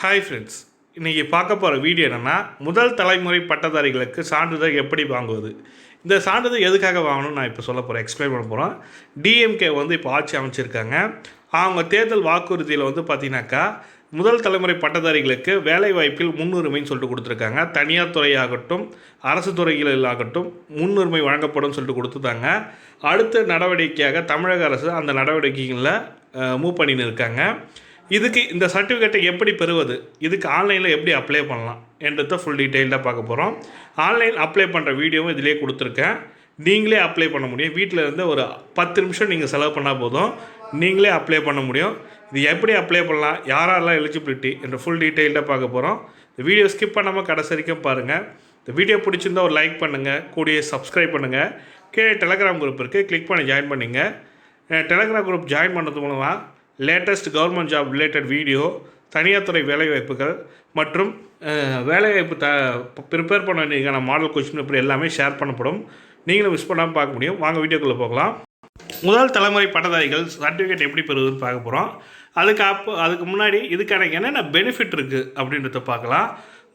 Hi friends, இன்றைக்கி பார்க்க போகிற வீடியோ என்னென்னா, முதல் தலைமுறை பட்டதாரிகளுக்கு சான்றிதழ் எப்படி வாங்குவது. இந்த சான்றிதழ் எதுக்காக வாங்கணும்னு நான் இப்போ சொல்ல போகிறேன், எக்ஸ்பிளைன் பண்ண போகிறோம். டிஎம்கே இப்போ ஆட்சி அமைச்சிருக்காங்க. அவங்க தேர்தல் வாக்குறுதியில் பார்த்தீங்கன்னாக்கா, முதல் தலைமுறை பட்டதாரிகளுக்கு வேலைவாய்ப்பில் முன்னுரிமைன்னு சொல்லிட்டு கொடுத்துருக்காங்க. தனியார் துறையாகட்டும் அரசு துறைகளிலாகட்டும் முன்னுரிமை வழங்கப்படும் சொல்லிட்டு கொடுத்துட்டாங்க. அடுத்த நடவடிக்கையாக தமிழக அரசு அந்த நடவடிக்கைகளில் மூவ் பண்ணின்னு இருக்காங்க. இதுக்கு இந்த சர்டிஃபிகேட்டை எப்படி பெறுவது, இதுக்கு ஆன்லைனில் எப்படி அப்ளை பண்ணலாம் என்றதை ஃபுல் டீட்டெயில்டாக பார்க்க போகிறோம். ஆன்லைன் அப்ளை பண்ணுற வீடியோவும் இதிலே கொடுத்துருக்கேன். நீங்களே அப்ளை பண்ண முடியும். வீட்டில் இருந்து ஒரு 10 நிமிஷம் நீங்கள் செலவு பண்ணால் போதும், நீங்களே அப்ளை பண்ண முடியும். இது எப்படி அப்ளை பண்ணலாம், யாரெல்லாம் எலிஜிபிலிட்டி என்ற ஃபுல் டீட்டெயில்டாக பார்க்க போகிறோம். இந்த வீடியோ ஸ்கிப் பண்ணாமல் கடைசி வரைக்கும் பாருங்கள். இந்த வீடியோ பிடிச்சிருந்தால் ஒரு லைக் பண்ணுங்கள், கூடிய சப்ஸ்கிரைப் பண்ணுங்கள். கீழே டெலகிராம் குரூப் இருக்குது, கிளிக் பண்ணி ஜாயின் பண்ணிங்க. டெலகிராம் குரூப் ஜாயின் பண்ணுறது மூலமாக latest government job related video, தனியார் துறை வேலைவாய்ப்புகள் மற்றும் வேலைவாய்ப்பு ப்ரிப்பேர் பண்ண வேண்டியதுக்கான மாடல் கொஸ்டின் இப்படி எல்லாமே ஷேர் பண்ணப்படும். நீங்களும் மிஸ் பண்ணாமல் பார்க்க முடியும். வாங்க வீடியோக்குள்ளே போகலாம். முதல் தலைமுறை பட்டதாரிகள் சர்டிஃபிகேட் எப்படி பெறுவதுன்னு பார்க்க போகிறோம். அதுக்கு முன்னாடி இதுக்கான என்னென்ன பெனிஃபிட் இருக்குது அப்படின்றத பார்க்கலாம்.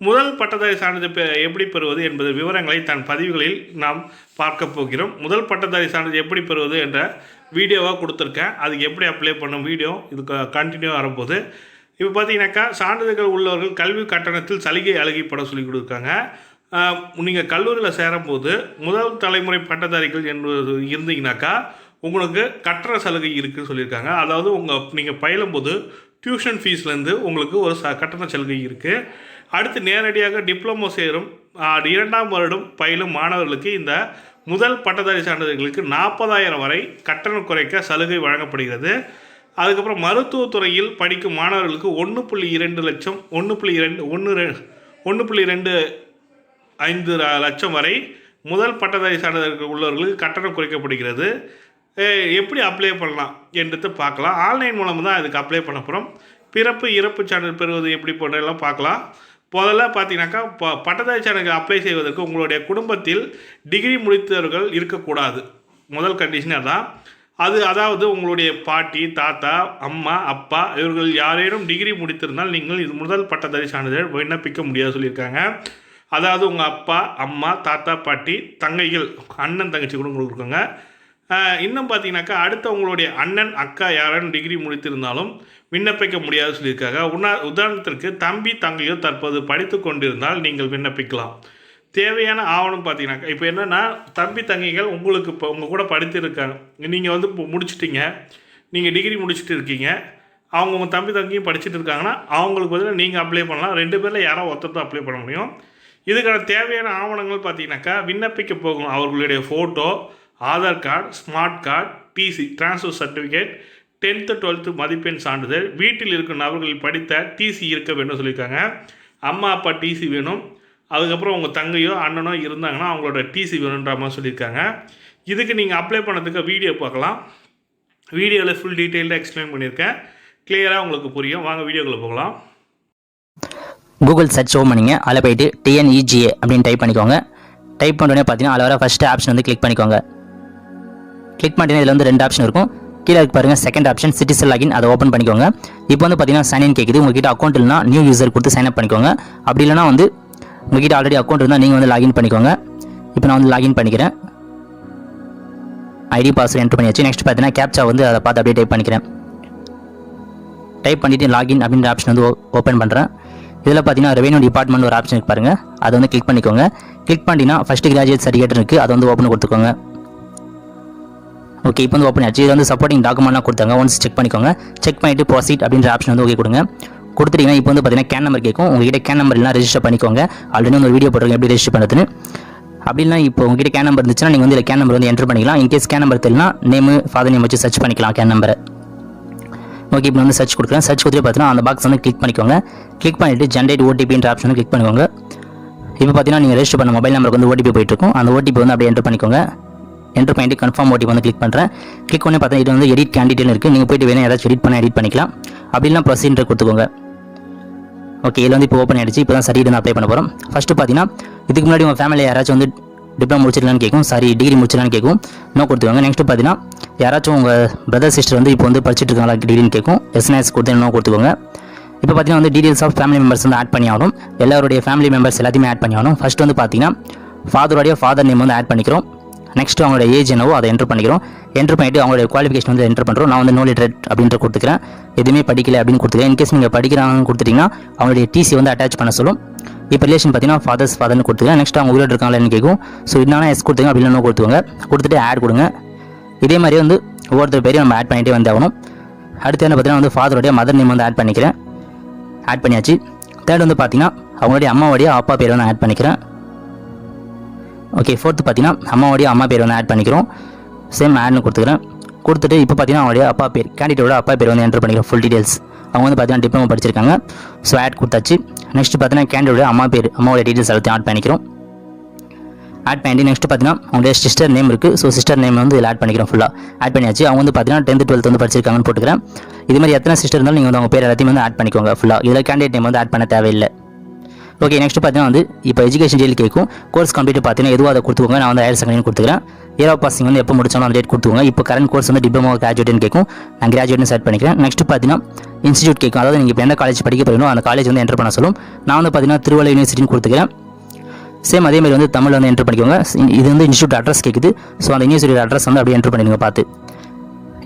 முதல் பட்டதாரி சான்றிதழ் எப்படி பெறுவது என்பது விவரங்களை தன் பதிவுகளில் நாம் பார்க்க போகிறோம். முதல் பட்டதாரி சான்றிதழ் எப்படி பெறுவது என்ற வீடியோவாக கொடுத்துருக்கேன். அதுக்கு எப்படி அப்ளை பண்ணும் வீடியோ இதுக்கு கண்டினியூ வரும்போது இப்போ பார்த்தீங்கன்னாக்கா, சான்றிதழ்கள் உள்ளவர்கள் கல்வி கட்டணத்தில் சலுகை அழகிப்பட சொல்லி கொடுத்துருக்காங்க. நீங்கள் கல்லூரியில் சேரும்போது முதல் தலைமுறை பட்டதாரிகள் என்பது இருந்தீங்கன்னாக்கா உங்களுக்கு கட்டண சலுகை இருக்குதுன்னு சொல்லியிருக்காங்க. அதாவது நீங்கள் பயிலும்போது டியூஷன் ஃபீஸ்லேருந்து உங்களுக்கு ஒரு கட்டண சலுகை இருக்குது. அடுத்து நேரடியாக டிப்ளமோ சேரும் 2ஆம் வருடம் பயிலும் மாணவர்களுக்கு இந்த முதல் பட்டதாரி சான்றிதழ்களுக்கு 40,000 வரை கட்டணம் குறைக்க சலுகை வழங்கப்படுகிறது. அதுக்கப்புறம் மருத்துவத்துறையில் படிக்கும் மாணவர்களுக்கு 1.2 லட்சம் 1.25 லட்சம் வரை முதல் பட்டதாரி சான்றிதழ்கள் உள்ளவர்களுக்கு கட்டணம் குறைக்கப்படுகிறது. எப்படி அப்ளை பண்ணலாம் என்றது பார்க்கலாம். ஆன்லைன் மூலமாக தான் இதுக்கு அப்ளை பண்ண போகிறோம். பிறப்பு இறப்பு சான்றிதழ் பெறுவது எப்படி போன்றெல்லாம் பார்க்கலாம். முதல்ல பார்த்தீங்கன்னாக்கா, பட்டதாரி சான்றிதழ் அப்ளை செய்வதற்கு உங்களுடைய குடும்பத்தில் டிகிரி முடித்தவர்கள் இருக்கக்கூடாது. முதல் கண்டிஷன் அதான். அதாவது உங்களுடைய பாட்டி, தாத்தா, அம்மா, அப்பா இவர்கள் யாரேனும் டிகிரி முடித்திருந்தால் நீங்கள் இது முதல் பட்டதாரி சான்றிதழ் விண்ணப்பிக்க முடியாது சொல்லியிருக்காங்க. அதாவது உங்கள் அப்பா, அம்மா, தாத்தா, பாட்டி, தங்கைகள், அண்ணன், தங்கச்சி கூட உங்களுக்கு இருக்காங்க. இன்னும் பார்த்தீங்கன்னாக்கா, அடுத்த உங்களுடைய அண்ணன், அக்கா யாரும் டிகிரி முடித்திருந்தாலும் விண்ணப்பிக்க முடியாது சொல்லியிருக்காங்க. உதாரணத்திற்கு தம்பி, தங்கையோ தற்போது படித்து கொண்டிருந்தால் நீங்கள் விண்ணப்பிக்கலாம். தேவையான ஆவணம் பார்த்தீங்கன்னாக்கா, இப்போ என்னென்னா, தம்பி தங்கைகள் உங்களுக்கு இப்போ உங்கள் கூட படித்திருக்காங்க. நீங்கள் இப்போ முடிச்சிட்டிங்க, நீங்கள் டிகிரி முடிச்சுட்டு இருக்கீங்க, உங்கள் தம்பி தங்கையும் படிச்சுட்டு இருக்காங்கன்னா அவங்களுக்கு பதிலாக நீங்கள் அப்ளை பண்ணலாம். 2 பேரில் யாரோ ஒருத்தர் தான் அப்ளை பண்ண முடியும். இதுக்கான தேவையான ஆவணங்கள் பார்த்தீங்கன்னாக்கா, விண்ணப்பிக்க போகும் அவர்களுடைய photo, Aadhaar card, smart card, DC transfer certificate, 10th 12th மதிப்பெண் சான்றிதழ், வீட்டில் இருக்கும் நபர்கள் படித்த டிசி இருக்க வேண்டும் சொல்லியிருக்காங்க. அம்மா அப்பா டிசி வேணும். அதுக்கப்புறம் உங்கள் தங்கையோ அண்ணனோ இருந்தாங்கன்னா அவங்களோட டிசி வேணுன்ற மாதிரி சொல்லியிருக்காங்க. இதுக்கு நீங்கள் அப்ளை பண்ணதுக்கு வீடியோ பார்க்கலாம். வீடியோவில் ஃபுல் டீட்டெயிலாக எக்ஸ்பிளைன் பண்ணியிருக்கேன். கிளியராக உங்களுக்கு புரியும். வாங்க வீடியோக்குள்ளே போகலாம். கூகுள் சர்ச் ஓப்பன் பண்ணிங்க. அதில் போய்ட்டு TNEGA அப்படின்னு டைப் பண்ணிக்கோங்க. டைப் பண்ணுறோன்னே பார்த்தீங்கன்னா அதில் வர ஃபஸ்ட்டு ஆப்ஷன் கிளிக் பண்ணிக்கோங்க. கிளிக் பண்ணிட்டீங்கன்னா இதில் 2 ஆப்ஷன் இருக்கும். கீழே பாருங்கள், செகண்ட் ஆப்ஷன் சிட்டிசன் லாகின், அதை ஓப்பன் பண்ணிக்கோங்க. இப்போ பார்த்தீங்கன்னா சைன் இன் கேட்குது. உங்ககிட்ட அக்கௌண்ட் இல்லைனா நியூ யூசர் கொடுத்து சைன் அப் பண்ணிக்கோங்க. அப்படி இல்லைனா உங்ககிட்ட ஆல்ரெடி அக்கௌண்ட் இருந்தால் நீங்கள் லாகின் பண்ணிக்கோங்க. இப்போ நான் லாகின் பண்ணிக்கிறேன். ஐடி பாஸ்வேர்டு என்ட்ரு பண்ணியாச்சு. நெக்ஸ்ட் பார்த்தீங்கன்னா கேப்சா அதை பார்த்து அப்படியே டைப் பண்ணிக்கிறேன். டைப் பண்ணிவிட்டு லாகின் அப்படின்ற ஆப்ஷன் ஓப்பன் பண்ணுறேன். இதில் பார்த்தீங்கன்னா ரெவென்யூ டிபார்ட்மெண்ட் ஒரு ஆப்ஷன் பாருங்கள், அதை கிளிக் பண்ணிக்கோங்க. கிளிக் பண்ணிட்டீங்கன்னா ஃபஸ்ட்டு கிராஜுவேட் சர்டிஃபிகேட் இருக்குது, அதை ஓப்பன் கொடுத்துக்கோங்க. ஓகே, இப்போ ஓப்பன் ஆச்சு. இது சப்போர்ட்டிங் டாக்குமெண்ட்லாம் கொடுத்தாங்க. ஒன்ஸ் செக் பண்ணிக்கோங்க. செக் பண்ணிவிட்டு ப்ரொசீட் அப்படின்ற ஆப்ஷன் ஓகே கொடுங்க. கொடுத்துட்டீங்கன்னா இப்போ பார்த்தீங்கன்னா கேன் நம்பர் கேட்கும். உங்ககிட்ட கேன் நம்பர் இல்லைனா ரெஜிஸ்டர் பண்ணிக்கோங்க. ஆல்ரெடி ஒரு வீடியோ போட்டுருங்க எப்படி ரெஜிஸ்டர் பண்ணுறதுன்னு. அப்படின்னா இப்போ உங்ககிட்ட கேன் நம்பர் இருந்துச்சுன்னா நீங்கள் இதில் கேன் நம்பர் என்ட்ரு பண்ணிக்கலாம். இன்கேஸ் கேன் நம்பர் தெரியலனா நேமு, ஃபாதர் நேம் வச்சு சர்ச் பண்ணிக்கலாம் கேன் நம்பரை. ஓகே, இப்போ சர்ச் கொடுக்குறேன். சர்ச் கொடுத்து பார்த்தீங்கன்னா அந்த பாக்ஸ் கிளிக் பண்ணிக்கோங்க. கிளிக் பண்ணிவிட்டு ஜென்ரேட் ஓடிபின்ற ஆப்ஷன் கிளிக் பண்ணிக்கோங்க. இப்போ பார்த்தீங்கன்னா நீங்கள் ரெஜிஸ்டர் பண்ண மொபைல் நம்பருக்கு ஓடிபி போயிட்டுருக்கும். அந்த ஓடிபி அப்படியே என்ட்ரு பண்ணிக்கோங்க. என்ட்ரு பண்ணிட்டு கன்ஃபார்ம் ஓடிபி கிளிக் பண்ணுறேன். கிளிக் பண்ணி பார்த்தா இது எடிட் கேண்டிடேட் இருக்குது. நீங்கள் போய்ட்டு வேணும் ஏதாச்சும் எடிட் பண்ணிக்கலாம். அப்படின்னா ப்ரொசீஜர் கொடுத்துக்கோங்க. ஓகே, இதில் இப்போ ஓப்பன் ஆகிடுச்சு. இப்போ தான் சர்டிஃபிகேட் அப்ளை பண்ண போகிறோம். ஃபஸ்ட்டு பார்த்தீங்கன்னா இதுக்கு முன்னாடி உங்கள் ஃபேமிலியில் யாராச்சும் டிப்ளமோ முடிச்சிடலான்னு கேட்கும். டிகிரி முடிச்சிடலான்னு கேட்கும். நோ கொடுத்துக்கோங்க. நெக்ஸ்ட்டு பார்த்தீங்கன்னா யாராச்சும் உங்கள் பிரதர் சிஸ்டர் இப்போ படிச்சுட்டு இருக்காங்களா டிகிரின்னு கேட்கும். எஸ்என்எஸ் கொடுத்து நோ கொடுத்துக்கோங்க. இப்போ பார்த்தீங்கன்னா வந்து டீடைல்ஸ் ஆஃப் ஃபேமிலி மெம்பர்ஸ் வந்து ஆட் பண்ணி ஆகணும். எல்லாருடைய ஃபேமிலி மெம்பர்ஸ் எல்லாத்தையுமே ஆட் பண்ணி ஆகணும். ஃபர்ஸ்ட் வந்து பார்த்தீங்கன்னா ஃபாதர் நேம் வந்து ஆட் பண்ணிக்கிறோம். நெக்ஸ்ட் அவங்களோட ஏஜ் என்னவோ அதை என்ட்ரு பண்ணிக்கிறோம். என்ட்ரு பண்ணிவிட்டு அவங்களுடைய குவாலிஃபிகேஷன் வந்து என்ட்ரு பண்ணுறோம். நான் வந்து நோ லிட்ரேட் அப்படின்ற கொடுத்துக்கிறேன், எதுவுமே படிக்கல அப்படின்னு கொடுத்துக்கிறேன். இன்கேஸ் நீங்கள் படிக்கிறாங்கன்னு கொடுத்துட்டிங்கன்னா அவங்களுடைய டிசி வந்து அட்டாச் பண்ண சொல்லும். இப்போ ரிலேஷன் பார்த்தீங்கன்னா ஃபாதர்னு கொடுத்துக்கிறேன். நெக்ஸ்ட் அவங்க உயிரோடு இருக்காங்களான்னு கேட்கும். ஸோ இதனால எஸ் கொடுத்துங்க அப்படின்னு நோ கொடுத்துவாங்க. கொடுத்துட்டு ஆட் கொடுங்க. இதே மாதிரி வந்து ஒவ்வொருத்தர் பேரையும் நம்ம ஆட் பண்ணிகிட்டே வந்து ஆகணும். அடுத்து என்ன பார்த்தீங்கன்னா வந்து ஃபாதருடைய மதர் நேம் வந்து ஆட் பண்ணிக்கிறேன். ஆட் பண்ணியாச்சு. தேர்ட் வந்து பார்த்தீங்கன்னா அவங்களுடைய அம்மாவுடைய அப்பா பேர் வந்து ஆட் பண்ணிக்கிறேன். ஓகே, ஃபோர்த்து பார்த்தீங்கன்னா அம்மாவுடைய அம்மா பேர் வந்து ஆட் பண்ணிக்கிறோம். சேம் ஆட்னு கொடுத்துக்கிறேன். கொடுத்துட்டு இப்போ பார்த்தீங்கன்னா அவங்களுடைய அப்பா பேர், கேண்டிடேட்டோட அப்பா பேர் வந்து என்ட்ரு பண்ணிக்கிறோம். Full details. அவங்க வந்து பார்த்தீங்கன்னா டிப்ளமோ படிச்சிருக்காங்க. ஸோ ஆட் கொடுத்தாச்சு. நெக்ஸ்ட் பார்த்தீங்கன்னா கேண்டிடேட்டோட அம்மா பேர், அம்மாவோட டீடைல்ஸ் எல்லாத்தையும் ஆட் பண்ணிக்கிறோம். ஆட் பண்ணிட்டு நெக்ஸ்ட் பார்த்தீங்கன்னா அவங்களுடைய சிஸ்டர் நேம் இருக்குது. ஸோ சிஸ்டர் நேம் வந்து இதில் ஆட் பண்ணிக்கிறோம். ஃபுல்லாக ஆட் பண்ணியாச்சு. அவங்க வந்து பார்த்தீங்கன்னா 10th 12th வந்து படிச்சிருக்காங்கன்னு போட்டுக்கிறேன். இது மாதிரி எத்தனை சிஸ்டர் இருந்தாலும் நீங்கள் வந்து அவங்க பேர் எல்லாத்தையும் வந்து ஆட் பண்ணிக்கோங்க. ஃபுல்லாக இதில் கேண்டிடேட் நேம் வந்து ஆட் பண்ண தேவையில்லை. ஓகே, நெக்ஸ்ட் பார்த்தீங்கன்னா வந்து இப்போ எஜுகேஷன் டீல் கேட்கும். கோர்ஸ் கம்ப்ளீட் பார்த்தீங்கன்னா எதுவும் அதை கொடுத்துக்கோங்க. நான் வந்து ஹையர் செகண்டரி கொடுத்துக்கிறேன். இயர் ஆஃப் பாசிங் வந்து எப்போ முடிச்சாலும் அந்த டேட் கொடுத்துக்கோங்க. இப்போ கரண்ட் கோர்ஸ் வந்து டிப்ளமோ கிராஜுவேட்னு கேட்கும். நான் கிராஜுவேட்னு செட் பண்ணிக்கிறேன். நெக்ஸ்ட் பார்த்தீங்கன்னா இன்ஸ்டியூட் கேட்கும். அதாவது நீங்கள் இப்போ எந்த காலேஜ் படிக்க போகிறீங்களோ அந்த காலேஜ் வந்து என்டர் பண்ண சொல்லும். நான் வந்து பார்த்தீங்கன்னா திருவள்ளூர் யூனிவர்சிட்டின்னு கொடுத்துக்கிறேன். சேம் அதே மாதிரி வந்து தமிழ் வந்து என்ட்ரு பண்ணிக்கோங்க. இது வந்து இன்ஸ்டியூட் அட்ரஸ் கேட்குது. ஸோ அந்த யூனிவர்சிட்டி அட்ரஸ் வந்து அப்படியே என்ட்ரு பண்ணிடுங்க பார்த்து.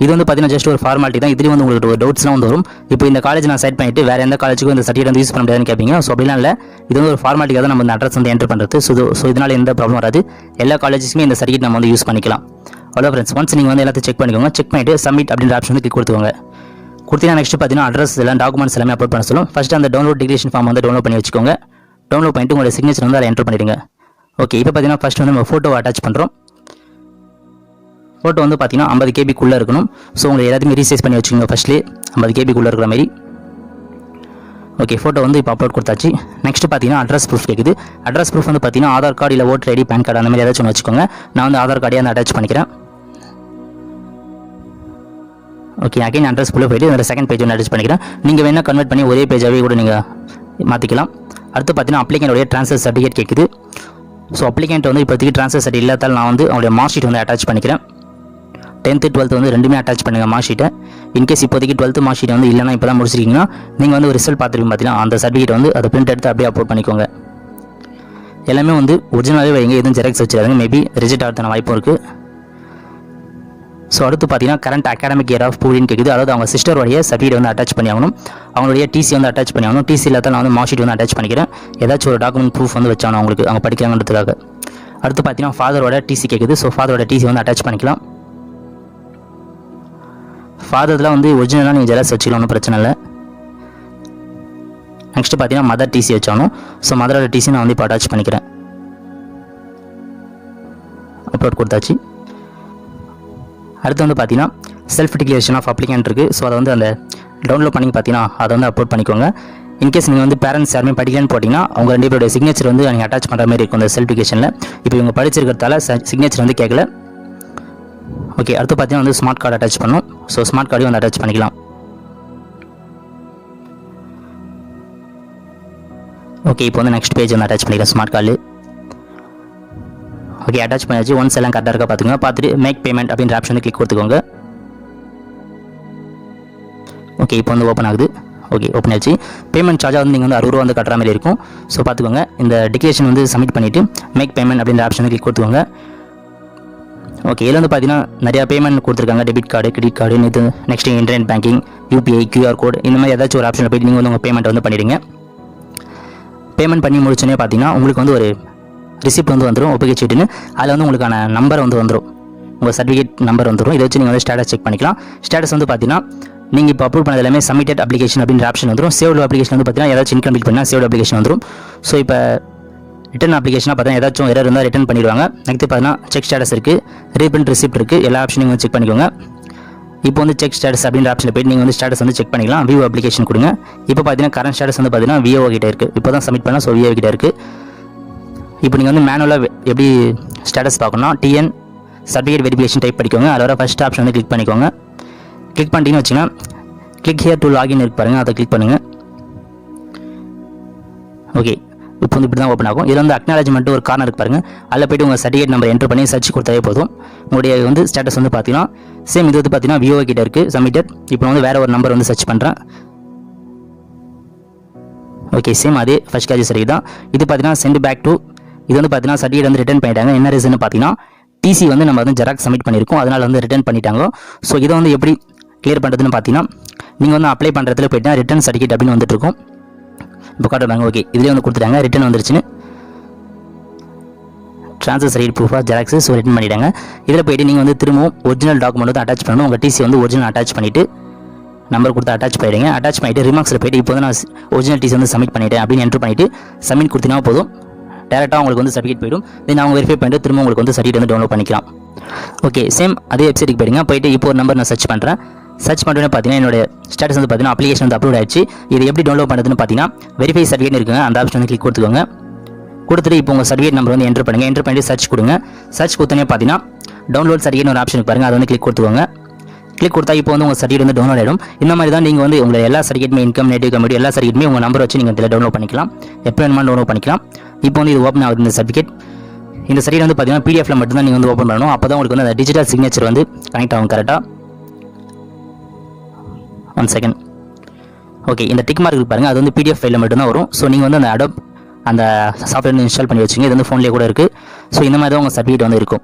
இது வந்து பார்த்தீங்கன்னா ஜஸ்ட் ஒரு ஃபார்மாலிட்டி தான். இதுலேயும் வந்து உங்களுக்கு ஒரு டவுட்ஸ்லாம் வந்து வரும். இப்போ இந்த காலேஜ் நான் செட் பண்ணிட்டு வேறு எந்த காலேஜுக்கும் இந்த சர்டிஃபிகேட் வந்து யூஸ் பண்ண முடியாதுன்னு கேட்பீங்க. ஸோ அப்படிலாம் இல்லை. இது வந்து ஒரு ஃபார்மாலிட்டியாக தான் நம்ம இந்த அட்ரஸ் வந்து என்ட்ரு பண்ணுறது. ஸோ இதனால் எந்த ப்ராப்ளம் வராது. எல்லா காலேஜஸ்க்குமே இந்த சர்டிஃபிகேட் நம்ம வந்து யூஸ் பண்ணிக்கலாம். அவ்வளோ ஃப்ரெண்ட்ஸ், ஒன்ஸ் நீங்கள் வந்து எல்லாத்தையும் செக் பண்ணிக்கோங்க. செக் பண்ணிட்டு சப்மிட் அப்படின்ற ஆப்ஷன் வந்து கிளிக் கொடுத்துக்கோங்க. கொடுத்தீங்கன்னா நெக்ஸ்ட் பார்த்தீங்கன்னா அட்ரஸ் எல்லாம் டாக்குமெண்ட்ஸ் எல்லாமே அப்லோட் பண்ண சொல்லும். ஃபஸ்ட்டு அந்த டவுன்லோட் டிக்ளரேஷன் ஃபார்ம் வந்து டவுன்லோட் பண்ணி வச்சுக்கோங்க. டவுன்லோட் பண்ணிட்டு உங்களோட சிக்னேச்சர் வந்து அதை என்ட்ரு பண்ணிடுங்க. ஓகே, இப்போ பார்த்தீங்கன்னா ஃபஸ்ட் வந்து நம்ம ஃபோட்டோ அட்டாச் பண்ணுறோம். ஃபோட்டோ வந்து பார்த்தீங்கன்னா 50 KB இருக்கணும். ஸோ உங்களை எல்லாத்தையுமே ரீசைஸ் பண்ணி வச்சுக்கோங்க. ஃபஸ்ட்லேயே 50 KB இருக்கிற மாதிரி. ஓகே, ஃபோட்டோ வந்து இப்போ அப்லோட் கொடுத்தாச்சு. நெக்ஸ்ட் பார்த்தீங்கன்னா அட்ரஸ் ப்ரூஃப் கேட்குது. அட்ரஸ் ப்ரூஃப் வந்து பார்த்தீங்கன்னா ஆதார் கார்டு இல்லை ஓட்டர் ஐடி, பேன் கார்டு அந்த மாதிரி ஏதாச்சும் ஒன்று வச்சுக்கோங்க. நான் வந்து ஆதார் கார்டே வந்து அட்டாச் பண்ணிக்கிறேன். ஓகே, அகைன் அட்ரஸ் ஃபுல்லாக போய்ட்டு இந்த செகண்ட் பேஜ் வந்து அட்டாச் பண்ணிக்கிறேன். நீங்கள் வேணால் கன்வெர்ட் பண்ணி ஒரே பேஜாகவே கூட நீங்கள் மாற்றிக்கலாம். அடுத்து பார்த்தீங்கன்னா அப்ளிகேண்டோடைய ட்ரான்ஸ்ஃபர் சர்டிஃபிகேட் கேட்குது. ஸோ அப்ளிகேண்ட் வந்து இப்போதைக்கு ட்ரான்ஸ்ஃபர் சர்டிஃபிகேட் இல்லாதால் நான் வந்து அவங்களுடைய மார்க் ஷீட் வந்து அட்டாச் பண்ணிக்கிறேன். 10th 12th வந்து ரெண்டுமே அட்டாச் பண்ணுங்கள் மார்க் ஷீட்டை. இன்கேஸ் இப்போதைக்கு 12th மார்க் ஷீட் வந்து இல்லைனா இப்போ தான் முடிச்சிருக்கீங்கன்னா நீங்கள் வந்து ஒரு ரிசல்ட் பார்த்துருப்பீங்க பார்த்தீங்கன்னா அந்த சர்டிஃபிகேட் வந்து அதை பிரிண்ட் எடுத்து அப்படியே அப்லோட் பண்ணிக்கோங்க. எல்லாமே வந்து ஒரிஜினலாகவே வைங்க, எதுவும் ஜெராக்ஸ் வச்சிடாதுங்க. மேபி ரிஜெக்ட் ஆகிறதுன வாய்ப்பும் இருக்குது. ஸோ அடுத்து பார்த்தீங்கன்னா கரண்ட் அகாடமிக் இயர் ஆஃப் பூரின்னு கேட்குது. அதாவது அவங்க சிஸ்டருடைய சர்டிஃபிகேட் வந்து அட்டாச் பண்ணி ஆகணும். அவங்களுடைய டிசி வந்து அட்டாச் பண்ணி ஆகணும். டிசி இல்லாத நான் வந்து மார்க் ஷீட் வந்து அட்டாச் பண்ணிக்கிறேன். ஏதாச்சும் ஒரு டாக்குமெண்ட் ப்ரூஃப் வந்து வச்சானோ அவங்களுக்கு அவங்க படிக்கிறாங்கன்றதுக்காக. அடுத்து பார்த்தீங்கன்னா ஃபாதரோட டிசி கேட்குது. ஸோ ஃபாதரோட டிசி வந்து அட்டாச் பண்ணிக்கலாம். ஃபாதரில் வந்து ஒரிஜினலாக நீங்கள் ஜெராக்ஸ் வச்சுக்கலாம், ஒன்றும் பிரச்சனை இல்லை. நெக்ஸ்ட் பார்த்தீங்கன்னா மதர் டிசி வச்சாலும். ஸோ மதரோட டிசி நான் வந்து இப்போ அட்டாச் பண்ணிக்கிறேன். அப்லோட் கொடுத்தாச்சு. அடுத்து வந்து பார்த்தீங்கன்னா செல்ஃப் டிக்ளரேஷன் ஆஃப் அப்ளிகேண்ட் இருக்குது. ஸோ அதை வந்து அந்த டவுன்லோட் பண்ணி பார்த்தீங்கன்னா அதை வந்து அப்லோட் பண்ணிக்கோங்க. இன்கேஸ் நீங்கள் வந்து பேரண்ட்ஸ் யாருமே படிக்கலன்னு போட்டிங்கன்னா அவங்க 2 பேருடைய சிக்னேச்சர் வந்து நீங்கள் அட்டாச் பண்ணுற மாதிரி இருக்கும் அந்த செல்ஃப் டிக்ளரேஷனில். இப்போ இவங்க படிச்சிருக்கிறதால சிக்னேச்சர் வந்து கேட்கல. ஓகே, அடுத்து பார்த்தீங்கன்னா வந்து ஸ்மார்ட் கார்டு அட்டாச் பண்ணணும். ஸோ ஸ்மார்ட் கார்டையும் வந்து அட்டாச் பண்ணிக்கலாம். ஓகே, இப்போ வந்து நெக்ஸ்ட் பேஜ் வந்து அட்டாச் பண்ணிக்கலாம் ஸ்மார்ட் கார்டு. ஓகே, அட்டாச் பண்ணியாச்சு. ஒன்ஸ் எல்லாம் கரெக்டாக இருக்கா பார்த்துங்க. பார்த்துட்டு மேக் பேமெண்ட் அப்படின்ற ஆப்ஷன் வந்து கிளிக் கொடுத்துக்கோங்க. ஓகே, இப்போ வந்து ஓப்பன் ஆகுது. ஓகே, ஓப்பன் ஆச்சு. பேமெண்ட் சார்ஜாக வந்து நீங்கள் வந்து 60 ரூபா வந்து கட்டுற மாதிரி இருக்கும். ஸோ பார்த்துக்கோங்க. இந்த டிக்ளரேஷன் வந்து சப்மிட் பண்ணிவிட்டு மேக் பேமெண்ட் அப்படின்ற ஆப்ஷன் வந்து கிளிக் கொடுத்துக்கோங்க. ஓகே, இதில் வந்து பார்த்தீங்கன்னா நிறையா பேமெண்ட் கொடுத்துருக்காங்க. டெபிட் கார்டு, கிரெடிட் கார்டு, இது next internet banking, UPI, QR code இந்த மாதிரி ஏதாச்சும் ஒரு ஆப்ஷனில் போய்ட்டு நீங்கள் வந்து உங்கள் பேமெண்ட் வந்து பண்ணிவிடுங்க. பேமெண்ட் பண்ணி முடிச்சோன்னே பார்த்தீங்கன்னா உங்களுக்கு வந்து ஒரு ரிசிப்ட் வந்து வந்துடும், ஒப்புகை சீட்டுன்னு. அதில் வந்து உங்களுக்கான நம்பர் வந்து வந்துடும், உங்கள் சர்டிஃபிகேட் நம்பர் வந்துடும். இதை வச்சு நீங்கள் வந்து ஸ்டேட்டஸ் செக் பண்ணிக்கலாம். ஸ்டேட்டஸ் வந்து பார்த்தீங்கன்னா நீங்கள் இப்போ அப்லோட் பண்ணது எல்லாமே சப்மிட்டட் அப்ளிகேஷன் அப்படின்ற ஆப்ஷன் வந்துடும். சேவ்டு அப்ளிகேஷன் வந்து பார்த்தீங்கன்னா ஏதாச்சும் இன்கம்ப்ளீட் பண்ணால் சேவ்டு அப்ளிகேஷன் வந்துடும். ஸோ இப்போ ரிட்டன் அப்ளிகேஷனாக பார்த்தீங்கன்னா ஏதாச்சும் எரர் இருந்தால் ரிட்டன் பண்ணிடுவாங்க. நெக்ஸ்ட் பார்த்தீங்கன்னா செக் ஸ்டேட்டஸ் இருக்குது, ரீபிரிண்ட் ரிசிப்ட் இருக்குது. எல்லா ஆப்ஷனையும் வந்து செக் பண்ணிக்கோங்க. இப்போ வந்து செக் ஸ்டேட்டஸ் அப்படின்ற ஆப்ஷனில் போய்ட்டு நீங்கள் வந்து ஸ்டேட்டஸ் வந்து செக் பண்ணிக்கலாம். வியூ அப்ளிகேஷன் கொடுங்க. இப்போ பார்த்தீங்கன்னா கரண்ட் ஸ்டேட்டஸ் வந்து பார்த்தீங்கன்னா விஓ கிட்ட இருக்குது. இப்போ தான் சப்மிட் பண்ணால் ஸோ விஓ கிட்ட இருக்குது. இப்போ நீங்கள் வந்து மேனுவலாக எப்படி ஸ்டேட்டஸ் பார்க்கணும்னா டிஎன் சர்டிஃபிகேட் வெரிஃபிகேஷன் டைப் பண்ணிக்கோங்க. அதோட ஃபஸ்ட் ஆப்ஷன் வந்து கிளிக் பண்ணிக்கோங்க. கிளிக் பண்ணிட்டீங்கன்னு வச்சுன்னா கிளிக் ஹியர் டு லாகின் இருக்கு பாருங்கள், அதை கிளிக் பண்ணுங்கள். ஓகே, இப்போ வந்து இப்படி தான் ஓப்பன் ஆகும். இதில் வந்து அக்னாலஜ்மெண்ட் ஒரு கார்னர் இருக்கு பாருங்கள், அதில் போய்ட்டு உங்கள் சர்டிஃபிகேட் நம்பர் என்ட்ரு பண்ணி சர்ச் கொடுத்தாவே போதும். உங்களுடைய வந்து ஸ்டேட்டஸ் வந்து பார்த்தீங்கன்னா சேம் இது வந்து பார்த்தீங்கன்னா விஓ கிட்ட இருக்குது சப்மிட்டட். இப்போ வந்து வேறு ஒரு நம்பர் வந்து சர்ச் பண்ணுறேன். ஓகே, சேம் அதே ஃபர்ஸ்ட் கேஜ் சர்டிஃபிகேட் தான். இது பார்த்தீங்கன்னா சென்ட் பேக் டு, இது வந்து பார்த்தீங்கன்னா சர்டிஃபிகேட் வந்து ரிட்டர்ன் பண்ணிட்டாங்க. என்ன ரீசன் பார்த்தீங்கன்னா டிசி வந்து நம்ம வந்து ஜெராக்ஸ் சப்மிட் பண்ணியிருக்கோம், அதனால் வந்து ரிட்டர்ன் பண்ணிட்டாங்க. ஸோ இதை வந்து எப்படி கிளியர் பண்ணுறதுன்னு பார்த்தீங்கன்னா நீங்கள் வந்து அப்ளை பண்ணுறதுல போய்ட்டு ரிட்டர்ன் சர்டிஃபிகேட் அப்படின்னு வந்துட்டு இருக்கும். இப்போ காட்டுறாங்க. ஓகே, இதுலேயே வந்து கொடுத்துட்டாங்க, ரிட்டர்ன் வந்துருச்சுன்னு. Transfer certificate proof of xerox, so return பண்ணிட்டாங்க. இதில் போய்ட்டு நீங்கள் வந்து திரும்பவும் ஒரிஜினல் டாக்குமெண்ட் வந்து அட்டாச் பண்ணணும். உங்கள் டிசி வந்து ஒரிஜினல் அட்டாச் பண்ணிவிட்டு நம்பர் கொடுத்து அட்டாச் பண்ணிடுங்க. அட்டாச் பண்ணிவிட்டு ரிமார்க்ஸில் போய்ட்டு இப்போ வந்து நான் ஒரிஜினல் டிசி வந்து சப்மிட் பண்ணிட்டேன் அப்படின்னு என்ட்ரு பண்ணிவிட்டு சப்மிட் கொடுத்தீங்கன்னா போதும், டேரெக்டாக உங்களுக்கு வந்து சர்டிஃபிகேட் போய்டும். தென் அவங்க வெரிஃபை பண்ணிட்டு திரும்ப உங்களுக்கு வந்து சர்டிஃபிகேட் வந்து டவுன்லோட் பண்ணிக்கலாம். ஓகே, சேம் அதே வெப்சைட்டுக்கு போய்டுங்க. போய்ட்டு இப்போ ஒரு நம்பர் நான் சர்ச் பண்ணுறேன். சர்ச் பண்ணுறேன்னு பார்த்தீங்கன்னா என்னோட ஸ்டேட்டஸ் வந்து பார்த்தீங்கன்னா அப்ளிகேஷன் வந்து அப்லோட் ஆயிடுச்சு. இது எப்படி டவுன்லோட் பண்ணுறதுன்னு பார்த்தீங்கன்னா வெரிஃபை சர்டிஃபிகேட் இருக்குங்க, அந்த ஆப்ஷன் வந்து கிளிக் கொடுத்துக்கோங்க. கொடுத்துட்டு இப்போ உங்கள் சர்டிஃபிகேட் நம்பர் வந்து என்ட்ரு பண்ணுங்கள். என்ட்ரு பண்ணிட்டு சர்ச் கொடுங்க. சர்ச் கொடுத்தோன்னே பார்த்தீங்கன்னா டவுன்லோட் சர்டிஃபிகேட் ஒரு ஆப்ஷன் பாருங்கள், அதை வந்து கிளிக் கொடுத்துக்கோங்க. கிளிக் கொடுத்தா இப்போ வந்து உங்கள் சர்டிஃபிகேட் வந்து டவுன்லோட் ஆகிடும். இந்த மாதிரி தான் நீங்கள் வந்து உங்கள் எல்லா சர்டிஃபிகேட்டுமே, இன்கம், நேட்டிவ் கம்யூனிட்டி எல்லா சர்டிஃபிகேட்டுமே உங்கள் நம்பர் வச்சு நீங்கள் இதில் டவுன்லோட் பண்ணிக்கலாம். எப்போ வேணுமா டவுன்லோட் பண்ணிக்கலாம். இப்போ வந்து இது ஓப்பன் ஆகுது இந்த சர்டிஃபிகேட். இந்த சர்டிஃபிகேட் வந்து பார்த்தீங்கன்னா பிடிஎஃப்ல மட்டும் தான் நீங்கள் வந்து ஓப்பன் பண்ணணும். அப்போ தான் உங்களுக்கு வந்து அந்த டிஜிட்டல் சிக்னேச்சர் வந்து கனெக்ட் ஆகும் கரெக்டாக. 1 செகண்ட். ஓகே, இந்த டிக் மார்க் பாருங்கள், அது வந்து பிடிஎஃப் ஃபைலில் மட்டும் தான் வரும். ஸோ நீங்கள் வந்து அந்த அடோப் அந்த சாஃப்ட்வேர் இன்ஸ்டால் பண்ணி வச்சுங்க. இது வந்து ஃபோன்லேயே கூட இருக்குது. ஸோ இந்த மாதிரி தான் உங்கள் சர்டிஃபிகேட் வந்து இருக்கும்.